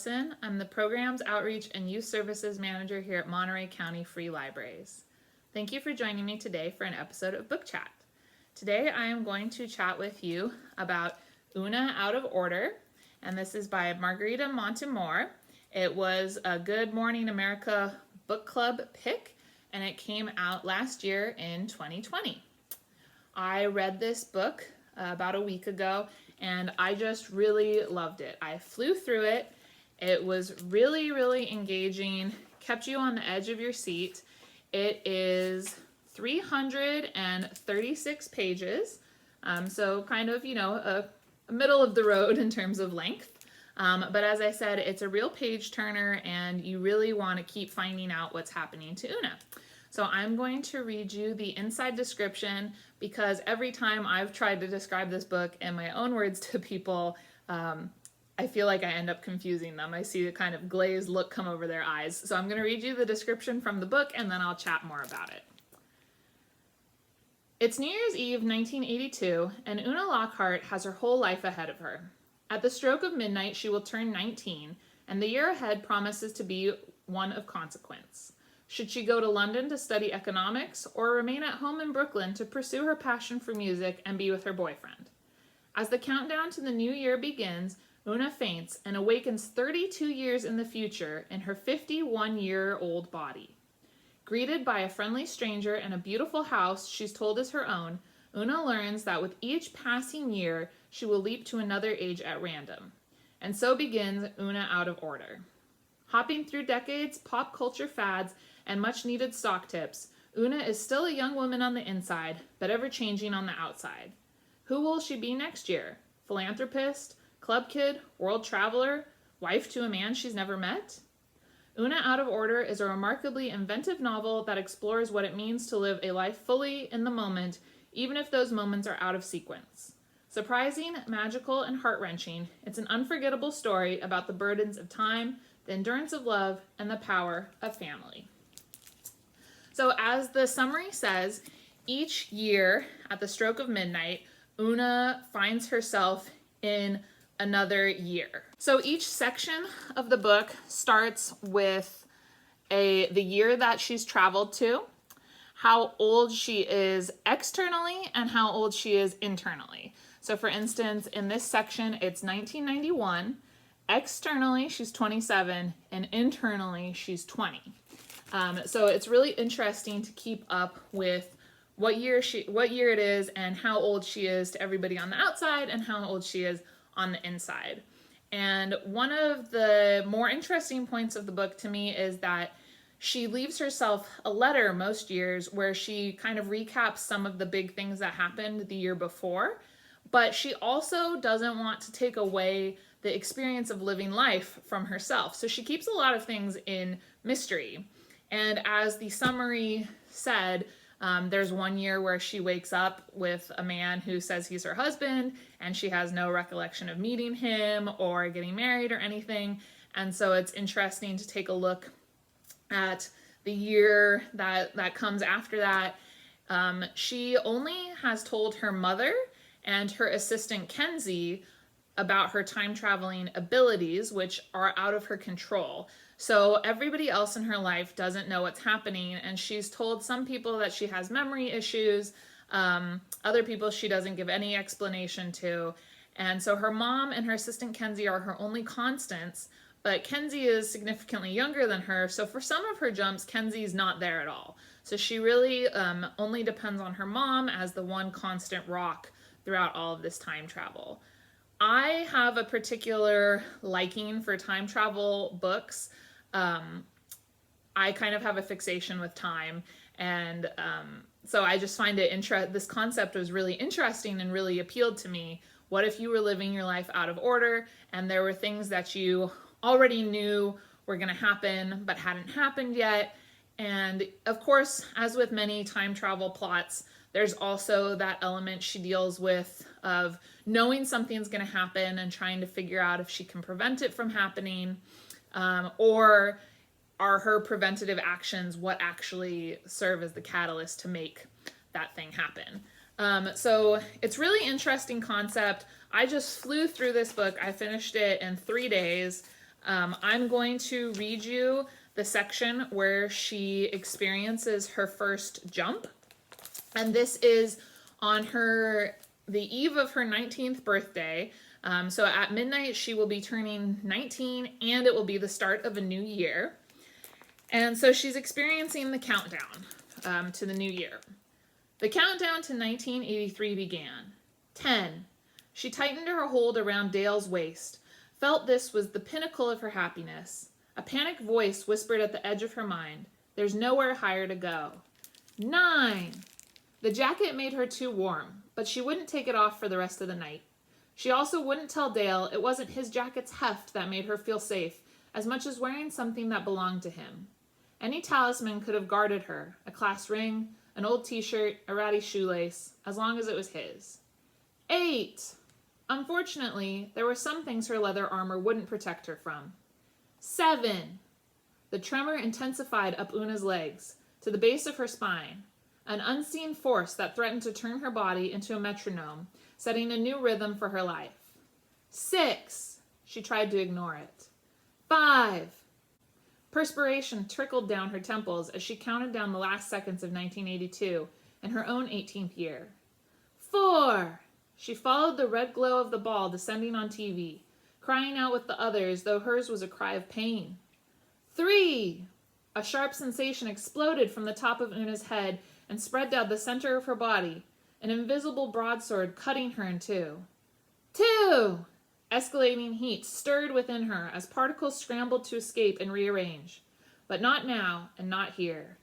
Allison. I'm the Programs, Outreach, and Youth Services Manager here at Monterey County Free Libraries. Thank you for joining me today for an episode of Book Chat. Today I am going to chat with you about Oona Out of Order, and this is by Margarita Montimore. It was a Good Morning America book club pick, and it came out last year in 2020. I read this book about a week ago, and I just really loved it. I flew through it. It was really engaging, kept you on the edge of your seat. It is 336 pages, so kind of, a middle of the road in terms of length. But as I said, it's a real page turner, and you really want to keep finding out what's happening to Oona. So I'm going to read you the inside description, because every time I've tried to describe this book in my own words to people, I feel like I end up confusing them. I see the kind of glazed look come over their eyes. So I'm going to read you the description from the book, and then I'll chat more about it. It's New Year's Eve 1982, and Oona Lockhart has her whole life ahead of her. At the stroke of midnight, she will turn 19, and the year ahead promises to be one of consequence. Should she go to London to study economics, or remain at home in Brooklyn to pursue her passion for music and be with her boyfriend? As the countdown to the new year begins, Oona faints and awakens 32 years in the future in her 51-year-old body. Greeted by a friendly stranger in a beautiful house she's told is her own, Oona learns that with each passing year, she will leap to another age at random. And so begins Oona Out of Order. Hopping through decades, pop culture fads, and much-needed stock tips, Oona is still a young woman on the inside, but ever-changing on the outside. Who will she be next year? Philanthropist? Club kid? World traveler? Wife to a man she's never met? Oona Out of Order is a remarkably inventive novel that explores what it means to live a life fully in the moment, even if those moments are out of sequence. Surprising, magical, and heart-wrenching, it's an unforgettable story about the burdens of time, the endurance of love, and the power of family. So as the summary says, each year at the stroke of midnight, Oona finds herself in another year. So each section of the book starts with the year that she's traveled to, how old she is externally, and how old she is internally. So for instance, in this section, it's 1991. Externally, she's 27, and internally, she's 20. So it's really interesting to keep up with what year it is and how old she is to everybody on the outside and how old she is on the inside. And one of the more interesting points of the book to me is that she leaves herself a letter most years where she kind of recaps some of the big things that happened the year before, but she also doesn't want to take away the experience of living life from herself. So she keeps a lot of things in mystery. And as the summary said, there's one year where she wakes up with a man who says he's her husband, and she has no recollection of meeting him or getting married or anything. And so it's interesting to take a look at the year that comes after that. She only has told her mother and her assistant Kenzie about her time traveling abilities, which are out of her control. So everybody else in her life doesn't know what's happening, and she's told some people that she has memory issues, other people she doesn't give any explanation to. And so her mom and her assistant Kenzie are her only constants, but Kenzie is significantly younger than her, so for some of her jumps, Kenzie's not there at all. So she really only depends on her mom as the one constant rock throughout all of this time travel. I have a particular liking for time travel books. I kind of have a fixation with time, and so I just find it this concept was really interesting and really appealed to me. What if you were living your life out of order, and there were things that you already knew were going to happen but hadn't happened yet? And of course, as with many time travel plots, there's also that element she deals with of knowing something's going to happen and trying to figure out if she can prevent it from happening, or are her preventative actions what actually serve as the catalyst to make that thing happen. So it's really interesting concept. I just flew through this book. I finished it in 3 days. I'm going to read you the section where she experiences her first jump. And this is on the eve of her 19th birthday. So at midnight, she will be turning 19, and it will be the start of a new year. And so she's experiencing the countdown to the new year. The countdown to 1983 began. 10. She tightened her hold around Dale's waist, felt this was the pinnacle of her happiness. A panicked voice whispered at the edge of her mind, "There's nowhere higher to go." 9. The jacket made her too warm, but she wouldn't take it off for the rest of the night. She also wouldn't tell Dale it wasn't his jacket's heft that made her feel safe, as much as wearing something that belonged to him. Any talisman could have guarded her, a class ring, an old t-shirt, a ratty shoelace, as long as it was his. 8. Unfortunately, there were some things her leather armor wouldn't protect her from. 7. The tremor intensified up Oona's legs, to the base of her spine, an unseen force that threatened to turn her body into a metronome, setting a new rhythm for her life. 6. She tried to ignore it. 5. Perspiration trickled down her temples as she counted down the last seconds of 1982 in her own 18th year. 4. She followed the red glow of the ball descending on TV, crying out with the others, though hers was a cry of pain. 3. A sharp sensation exploded from the top of Oona's head and spread down the center of her body, an invisible broadsword cutting her in two. 2. Escalating heat stirred within her as particles scrambled to escape and rearrange. But not now, and not here.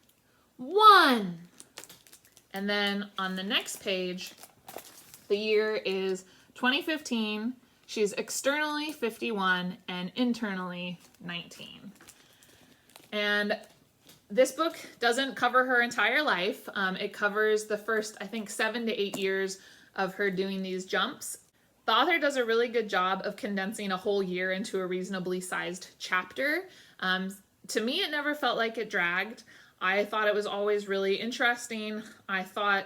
1. And then on the next page, the year is 2015. She's externally 51 and internally 19. And this book doesn't cover her entire life. It covers the first, I think, 7 to 8 years of her doing these jumps. The author does a really good job of condensing a whole year into a reasonably sized chapter. To me, it never felt like it dragged. I thought it was always really interesting. I thought,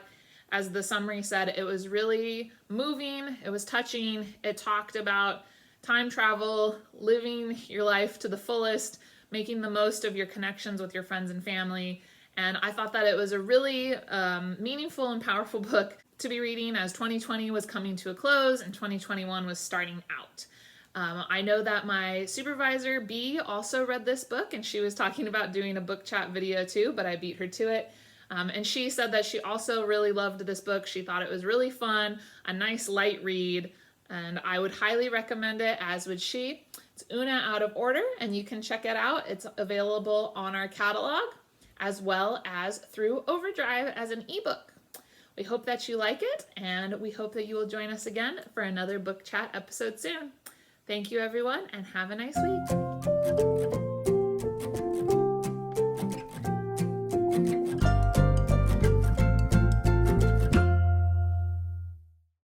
as the summary said, it was really moving, it was touching, it talked about time travel, living your life to the fullest, making the most of your connections with your friends and family. And I thought that it was a really meaningful and powerful book to be reading as 2020 was coming to a close and 2021 was starting out. I know that my supervisor, B, also read this book, and she was talking about doing a book chat video too, but I beat her to it. And she said that she also really loved this book. She thought it was really fun, a nice light read, and I would highly recommend it, as would she. It's Oona Out of Order, and you can check it out. It's available on our catalog, as well as through Overdrive as an ebook. We hope that you like it, and we hope that you will join us again for another book chat episode soon. Thank you, everyone, and have a nice week.